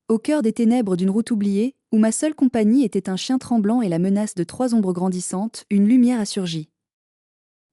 Au cœur des ténèbres d'une route oubliée, où ma seule compagnie était un chien tremblant et la menace de 3 ombres grandissantes, une lumière a surgi.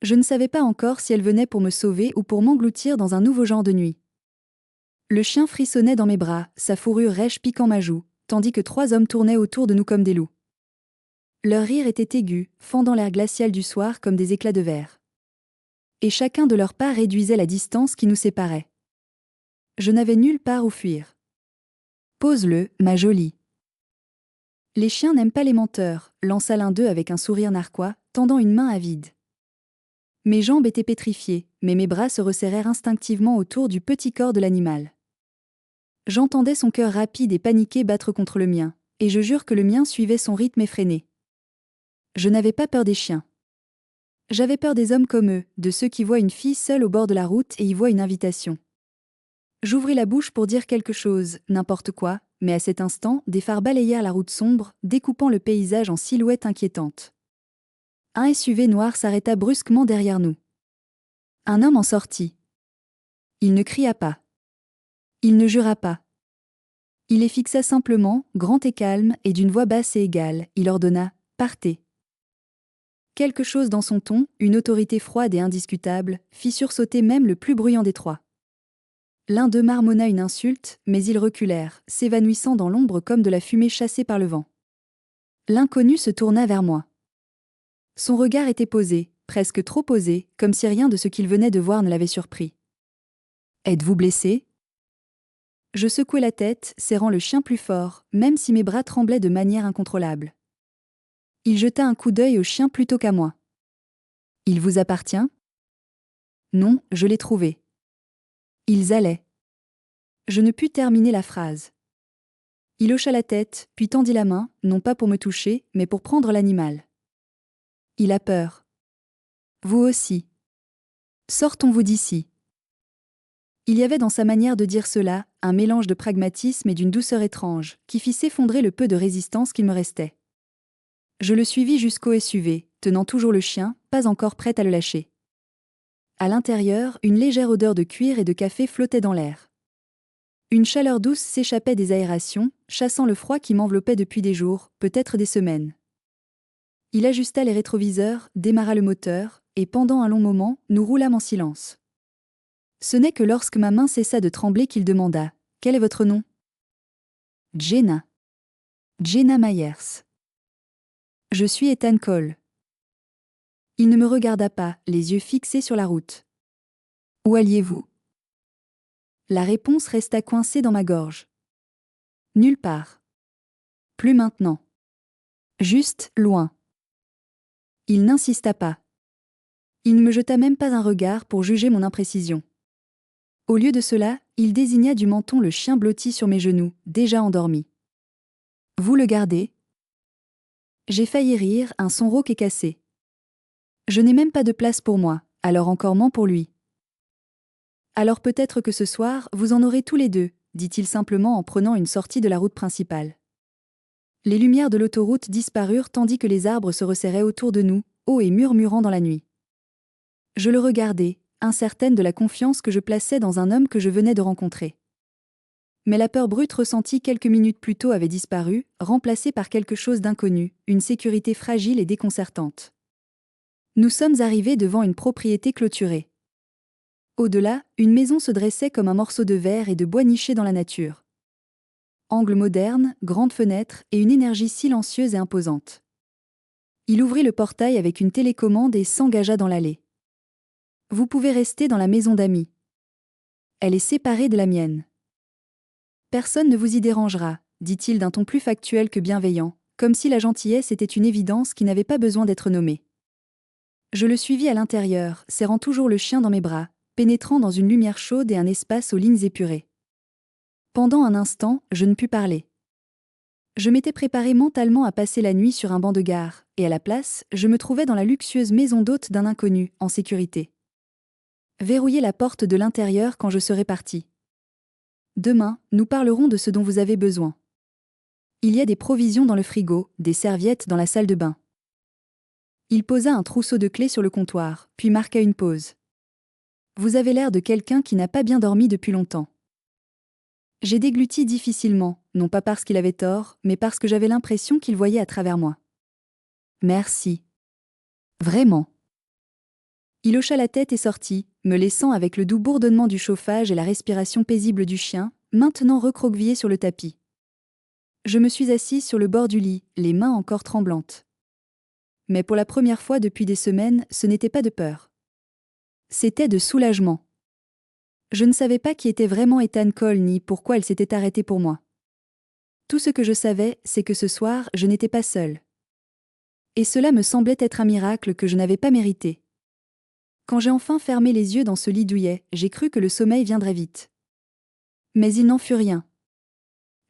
Je ne savais pas encore si elle venait pour me sauver ou pour m'engloutir dans un nouveau genre de nuit. Le chien frissonnait dans mes bras, sa fourrure rêche piquant ma joue, tandis que 3 hommes tournaient autour de nous comme des loups. Leur rire était aigu, fendant l'air glacial du soir comme des éclats de verre. Et chacun de leurs pas réduisait la distance qui nous séparait. Je n'avais nulle part où fuir. Pose-le, ma jolie. Les chiens n'aiment pas les menteurs, lança l'un d'eux avec un sourire narquois, tendant une main avide. Mes jambes étaient pétrifiées, mais mes bras se resserrèrent instinctivement autour du petit corps de l'animal. J'entendais son cœur rapide et paniqué battre contre le mien, et je jure que le mien suivait son rythme effréné. Je n'avais pas peur des chiens. J'avais peur des hommes comme eux, de ceux qui voient une fille seule au bord de la route et y voient une invitation. J'ouvris la bouche pour dire quelque chose, n'importe quoi, mais à cet instant, des phares balayèrent la route sombre, découpant le paysage en silhouettes inquiétantes. Un SUV noir s'arrêta brusquement derrière nous. Un homme en sortit. Il ne cria pas. Il ne jura pas. Il les fixa simplement, grand et calme, et d'une voix basse et égale, il ordonna « Partez ». Quelque chose dans son ton, une autorité froide et indiscutable, fit sursauter même le plus bruyant des trois. L'un d'eux marmonna une insulte, mais ils reculèrent, s'évanouissant dans l'ombre comme de la fumée chassée par le vent. L'inconnu se tourna vers moi. Son regard était posé, presque trop posé, comme si rien de ce qu'il venait de voir ne l'avait surpris. « Êtes-vous blessé ?» Je secouai la tête, serrant le chien plus fort, même si mes bras tremblaient de manière incontrôlable. Il jeta un coup d'œil au chien plutôt qu'à moi. « Il vous appartient ?» Non, je l'ai trouvé. Ils allaient. Je ne pus terminer la phrase. Il hocha la tête, puis tendit la main, non pas pour me toucher, mais pour prendre l'animal. Il a peur. Vous aussi. Sortons-vous d'ici. Il y avait dans sa manière de dire cela, un mélange de pragmatisme et d'une douceur étrange, qui fit s'effondrer le peu de résistance qu'il me restait. Je le suivis jusqu'au SUV, tenant toujours le chien, pas encore prête à le lâcher. À l'intérieur, une légère odeur de cuir et de café flottait dans l'air. Une chaleur douce s'échappait des aérations, chassant le froid qui m'enveloppait depuis des jours, peut-être des semaines. Il ajusta les rétroviseurs, démarra le moteur, et pendant un long moment, nous roulâmes en silence. Ce n'est que lorsque ma main cessa de trembler qu'il demanda « Quel est votre nom ?» Jenna. Jenna Myers. Je suis Ethan Cole. Il ne me regarda pas, les yeux fixés sur la route. Où alliez-vous ? La réponse resta coincée dans ma gorge. Nulle part. Plus maintenant. Juste, loin. Il n'insista pas. Il ne me jeta même pas un regard pour juger mon imprécision. Au lieu de cela, il désigna du menton le chien blotti sur mes genoux, déjà endormi. Vous le gardez ? J'ai failli rire, un son rauque et cassé. Je n'ai même pas de place pour moi, alors encore moins pour lui. Alors peut-être que ce soir, vous en aurez tous les deux, dit-il simplement en prenant une sortie de la route principale. Les lumières de l'autoroute disparurent tandis que les arbres se resserraient autour de nous, hauts et murmurant dans la nuit. Je le regardais, incertaine de la confiance que je plaçais dans un homme que je venais de rencontrer. Mais la peur brute ressentie quelques minutes plus tôt avait disparu, remplacée par quelque chose d'inconnu, une sécurité fragile et déconcertante. Nous sommes arrivés devant une propriété clôturée. Au-delà, une maison se dressait comme un morceau de verre et de bois niché dans la nature. Angle moderne, grande fenêtre et une énergie silencieuse et imposante. Il ouvrit le portail avec une télécommande et s'engagea dans l'allée. Vous pouvez rester dans la maison d'amis. Elle est séparée de la mienne. Personne ne vous y dérangera, dit-il d'un ton plus factuel que bienveillant, comme si la gentillesse était une évidence qui n'avait pas besoin d'être nommée. Je le suivis à l'intérieur, serrant toujours le chien dans mes bras, pénétrant dans une lumière chaude et un espace aux lignes épurées. Pendant un instant, je ne pus parler. Je m'étais préparé mentalement à passer la nuit sur un banc de gare, et à la place, je me trouvais dans la luxueuse maison d'hôte d'un inconnu, en sécurité. Verrouillez la porte de l'intérieur quand je serai parti. Demain, nous parlerons de ce dont vous avez besoin. Il y a des provisions dans le frigo, des serviettes dans la salle de bain. Il posa un trousseau de clés sur le comptoir, puis marqua une pause. Vous avez l'air de quelqu'un qui n'a pas bien dormi depuis longtemps. J'ai dégluti difficilement, non pas parce qu'il avait tort, mais parce que j'avais l'impression qu'il voyait à travers moi. Merci. Vraiment. Il hocha la tête et sortit, me laissant avec le doux bourdonnement du chauffage et la respiration paisible du chien, maintenant recroquevillé sur le tapis. Je me suis assise sur le bord du lit, les mains encore tremblantes. Mais pour la première fois depuis des semaines, ce n'était pas de peur. C'était de soulagement. Je ne savais pas qui était vraiment Ethan Cole ni pourquoi elle s'était arrêtée pour moi. Tout ce que je savais, c'est que ce soir, je n'étais pas seule. Et cela me semblait être un miracle que je n'avais pas mérité. Quand j'ai enfin fermé les yeux dans ce lit douillet, j'ai cru que le sommeil viendrait vite. Mais il n'en fut rien.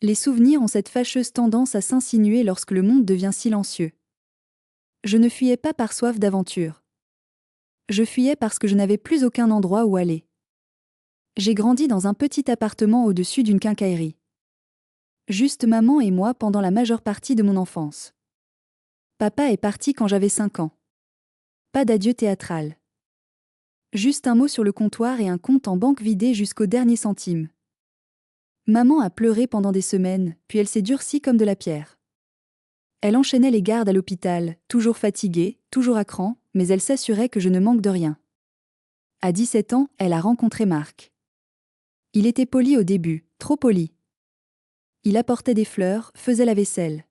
Les souvenirs ont cette fâcheuse tendance à s'insinuer lorsque le monde devient silencieux. Je ne fuyais pas par soif d'aventure. Je fuyais parce que je n'avais plus aucun endroit où aller. J'ai grandi dans un petit appartement au-dessus d'une quincaillerie. Juste maman et moi pendant la majeure partie de mon enfance. Papa est parti quand j'avais 5 ans. Pas d'adieu théâtral. Juste un mot sur le comptoir et un compte en banque vidé jusqu'au dernier centime. Maman a pleuré pendant des semaines, puis elle s'est durcie comme de la pierre. Elle enchaînait les gardes à l'hôpital, toujours fatiguée, toujours à cran, mais elle s'assurait que je ne manque de rien. À 17 ans, elle a rencontré Marc. Il était poli au début, trop poli. Il apportait des fleurs, faisait la vaisselle.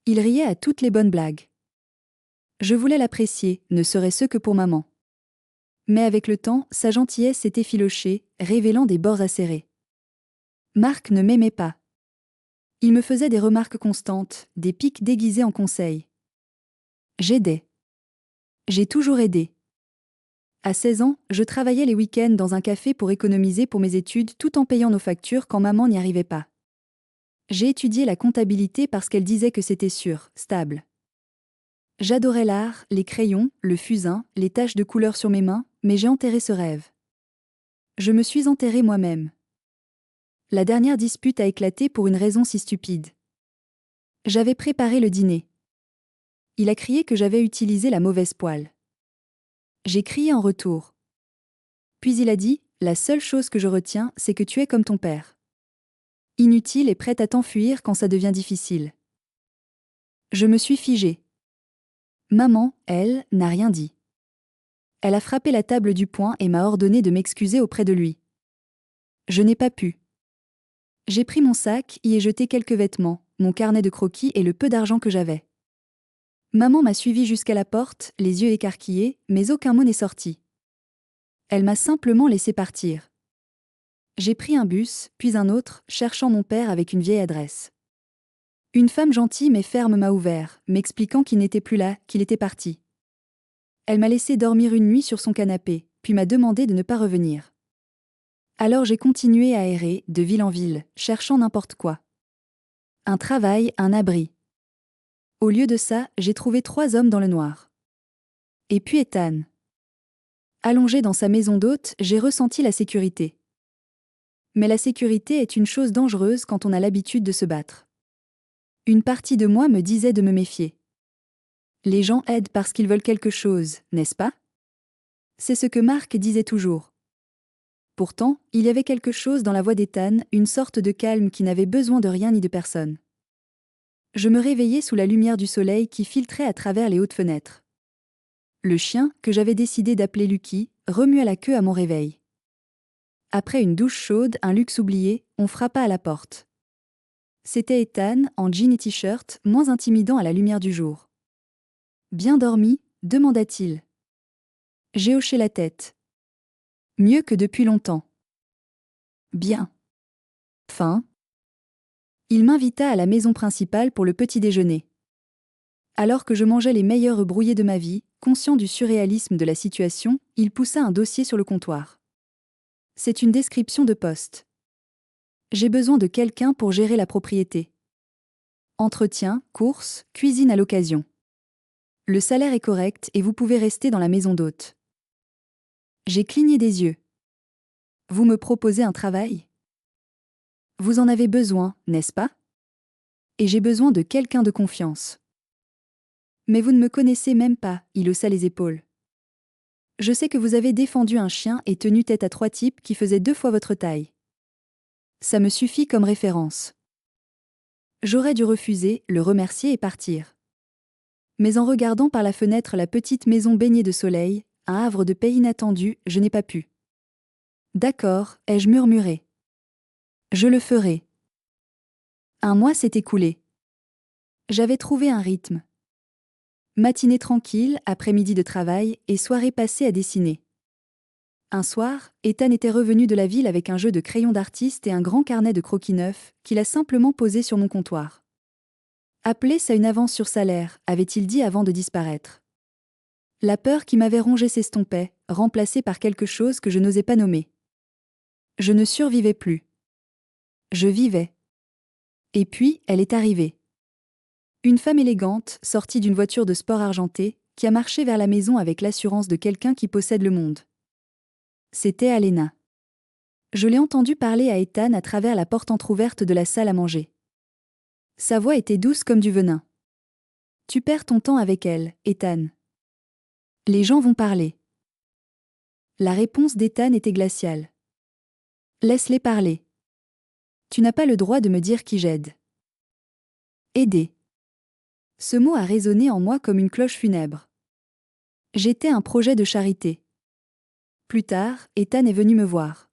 Il riait à toutes les bonnes blagues. Je voulais l'apprécier, ne serait-ce que pour maman. Mais avec le temps, sa gentillesse s'est effilochée, révélant des bords acérés. Marc ne m'aimait pas. Il me faisait des remarques constantes, des piques déguisées en conseils. J'aidais. J'ai toujours aidé. À 16 ans, je travaillais les week-ends dans un café pour économiser pour mes études tout en payant nos factures quand maman n'y arrivait pas. J'ai étudié la comptabilité parce qu'elle disait que c'était sûr, stable. J'adorais l'art, les crayons, le fusain, les taches de couleur sur mes mains, mais j'ai enterré ce rêve. Je me suis enterrée moi-même. La dernière dispute a éclaté pour une raison si stupide. J'avais préparé le dîner. Il a crié que j'avais utilisé la mauvaise poêle. J'ai crié en retour. Puis il a dit, la seule chose que je retiens, c'est que tu es comme ton père. Inutile et prête à t'enfuir quand ça devient difficile. Je me suis figée. Maman, elle, n'a rien dit. Elle a frappé la table du poing et m'a ordonné de m'excuser auprès de lui. Je n'ai pas pu. J'ai pris mon sac, y ai jeté quelques vêtements, mon carnet de croquis et le peu d'argent que j'avais. Maman m'a suivi jusqu'à la porte, les yeux écarquillés, mais aucun mot n'est sorti. Elle m'a simplement laissé partir. J'ai pris un bus, puis un autre, cherchant mon père avec une vieille adresse. Une femme gentille mais ferme m'a ouvert, m'expliquant qu'il n'était plus là, qu'il était parti. Elle m'a laissé dormir une nuit sur son canapé, puis m'a demandé de ne pas revenir. Alors j'ai continué à errer, de ville en ville, cherchant n'importe quoi. Un travail, un abri. Au lieu de ça, j'ai trouvé 3 hommes dans le noir. Et puis Ethan. Allongé dans sa maison d'hôte, j'ai ressenti la sécurité. Mais la sécurité est une chose dangereuse quand on a l'habitude de se battre. Une partie de moi me disait de me méfier. Les gens aident parce qu'ils veulent quelque chose, n'est-ce pas? C'est ce que Marc disait toujours. Pourtant, il y avait quelque chose dans la voix d'Ethan, une sorte de calme qui n'avait besoin de rien ni de personne. Je me réveillais sous la lumière du soleil qui filtrait à travers les hautes fenêtres. Le chien, que j'avais décidé d'appeler Lucky, remuait la queue à mon réveil. Après une douche chaude, un luxe oublié, on frappa à la porte. C'était Ethan, en jean et t-shirt, moins intimidant à la lumière du jour. « Bien dormi ?» demanda-t-il. J'ai hoché la tête. Mieux que depuis longtemps. Bien. Fin. Il m'invita à la maison principale pour le petit déjeuner. Alors que je mangeais les meilleurs œufs brouillés de ma vie, conscient du surréalisme de la situation, il poussa un dossier sur le comptoir. C'est une description de poste. J'ai besoin de quelqu'un pour gérer la propriété. Entretien, courses, cuisine à l'occasion. Le salaire est correct et vous pouvez rester dans la maison d'hôte. J'ai cligné des yeux. Vous me proposez un travail ? Vous en avez besoin, n'est-ce pas ? Et j'ai besoin de quelqu'un de confiance. Mais vous ne me connaissez même pas, il haussa les épaules. Je sais que vous avez défendu un chien et tenu tête à 3 types qui faisaient 2 fois votre taille. Ça me suffit comme référence. J'aurais dû refuser, le remercier et partir. Mais en regardant par la fenêtre la petite maison baignée de soleil, un havre de paix inattendu, je n'ai pas pu. D'accord, ai-je murmuré. Je le ferai. Un mois s'est écoulé. J'avais trouvé un rythme. Matinée tranquille, après-midi de travail et soirée passée à dessiner. Un soir, Ethan était revenu de la ville avec un jeu de crayons d'artiste et un grand carnet de croquis neufs, qu'il a simplement posé sur mon comptoir. Appelez ça une avance sur salaire, avait-il dit avant de disparaître. La peur qui m'avait rongé s'estompait, remplacée par quelque chose que je n'osais pas nommer. Je ne survivais plus. Je vivais. Et puis, elle est arrivée. Une femme élégante, sortie d'une voiture de sport argentée, qui a marché vers la maison avec l'assurance de quelqu'un qui possède le monde. C'était Alena. Je l'ai entendue parler à Ethan à travers la porte entr'ouverte de la salle à manger. Sa voix était douce comme du venin. Tu perds ton temps avec elle, Ethan. Les gens vont parler. La réponse d'Ethan était glaciale. Laisse-les parler. Tu n'as pas le droit de me dire qui j'aide. Aider. Ce mot a résonné en moi comme une cloche funèbre. J'étais un projet de charité. Plus tard, Ethan est venu me voir.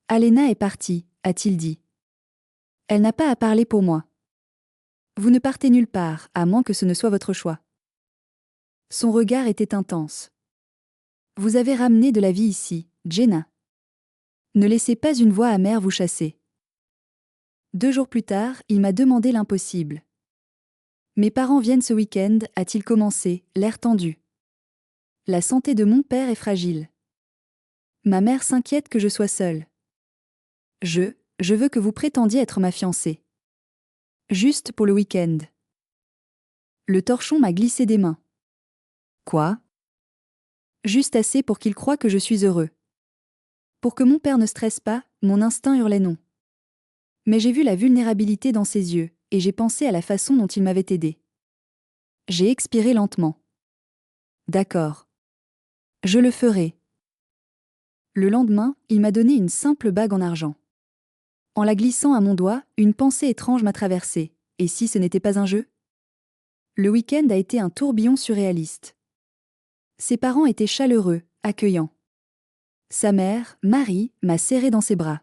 Alena est partie, a-t-il dit. Elle n'a pas à parler pour moi. Vous ne partez nulle part, à moins que ce ne soit votre choix. Son regard était intense. Vous avez ramené de la vie ici, Jenna. Ne laissez pas une voix amère vous chasser. 2 jours plus tard, il m'a demandé l'impossible. Mes parents viennent ce week-end, a-t-il commencé, l'air tendu. La santé de mon père est fragile. Ma mère s'inquiète que je sois seule. Je veux que vous prétendiez être ma fiancée. Juste pour le week-end. Le torchon m'a glissé des mains. Quoi? Juste assez pour qu'il croie que je suis heureux. Pour que mon père ne stresse pas, mon instinct hurlait non. Mais j'ai vu la vulnérabilité dans ses yeux, et j'ai pensé à la façon dont il m'avait aidé. J'ai expiré lentement. D'accord. Je le ferai. Le lendemain, il m'a donné une simple bague en argent. En la glissant à mon doigt, une pensée étrange m'a traversée. Et si ce n'était pas un jeu? Le week-end a été un tourbillon surréaliste. Ses parents étaient chaleureux, accueillants. Sa mère, Marie, m'a serré dans ses bras.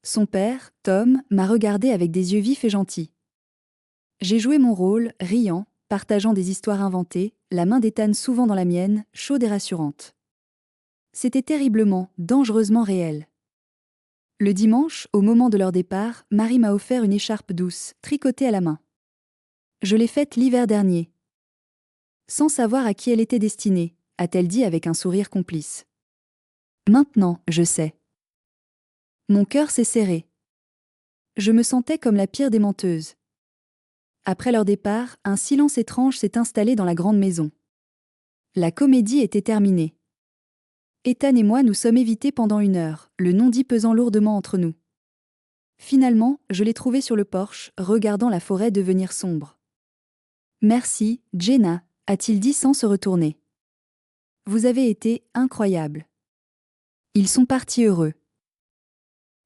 Son père, Tom, m'a regardé avec des yeux vifs et gentils. J'ai joué mon rôle, riant, partageant des histoires inventées, la main d'Ethan souvent dans la mienne, chaude et rassurante. C'était terriblement, dangereusement réel. Le dimanche, au moment de leur départ, Marie m'a offert une écharpe douce, tricotée à la main. Je l'ai faite l'hiver dernier. Sans savoir à qui elle était destinée, a-t-elle dit avec un sourire complice. Maintenant, je sais. Mon cœur s'est serré. Je me sentais comme la pire des menteuses. Après leur départ, un silence étrange s'est installé dans la grande maison. La comédie était terminée. Ethan et moi nous sommes évités pendant 1 heure, le non-dit pesant lourdement entre nous. Finalement, je l'ai trouvé sur le porche, regardant la forêt devenir sombre. Merci, Jenna, a-t-il dit sans se retourner. Vous avez été incroyable. Ils sont partis heureux.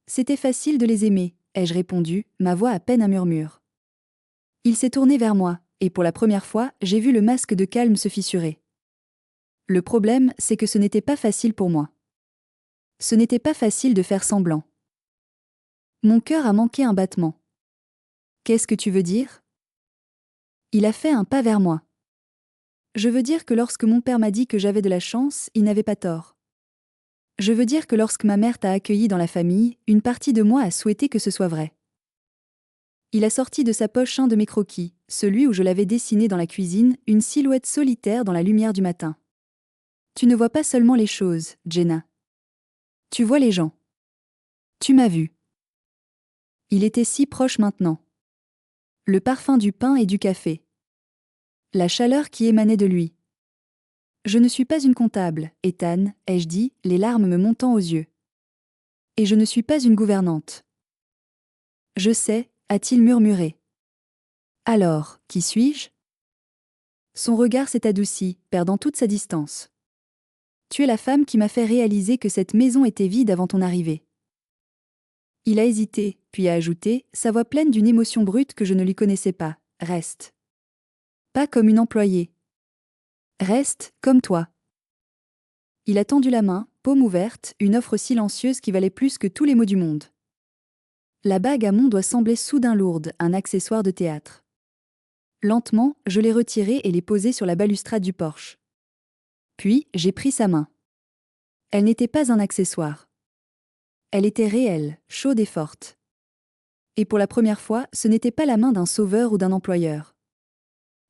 C'était facile de les aimer, ai-je répondu, ma voix à peine un murmure. Il s'est tourné vers moi, et pour la première fois, j'ai vu le masque de calme se fissurer. Le problème, c'est que ce n'était pas facile pour moi. Ce n'était pas facile de faire semblant. Mon cœur a manqué un battement. Qu'est-ce que tu veux dire? Il a fait un pas vers moi. Je veux dire que lorsque mon père m'a dit que j'avais de la chance, il n'avait pas tort. Je veux dire que lorsque ma mère t'a accueilli dans la famille, une partie de moi a souhaité que ce soit vrai. Il a sorti de sa poche un de mes croquis, celui où je l'avais dessiné dans la cuisine, une silhouette solitaire dans la lumière du matin. Tu ne vois pas seulement les choses, Jenna. Tu vois les gens. Tu m'as vu. Il était si proche maintenant. Le parfum du pain et du café. La chaleur qui émanait de lui. Je ne suis pas une comptable, Ethan, ai-je dit, les larmes me montant aux yeux. Et je ne suis pas une gouvernante. Je sais, a-t-il murmuré. Alors, qui suis-je? Son regard s'est adouci, perdant toute sa distance. Tu es la femme qui m'a fait réaliser que cette maison était vide avant ton arrivée. Il a hésité, puis a ajouté, sa voix pleine d'une émotion brute que je ne lui connaissais pas. Reste. Pas comme une employée. Reste, comme toi. Il a tendu la main, paume ouverte, une offre silencieuse qui valait plus que tous les mots du monde. La bague à mon doigt semblait soudain lourde, un accessoire de théâtre. Lentement, je l'ai retirée et l'ai posée sur la balustrade du porche. Puis, j'ai pris sa main. Elle n'était pas un accessoire. Elle était réelle, chaude et forte. Et pour la première fois, ce n'était pas la main d'un sauveur ou d'un employeur.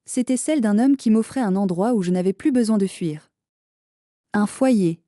C'était celle d'un homme qui m'offrait un endroit où je n'avais plus besoin de fuir. Un foyer,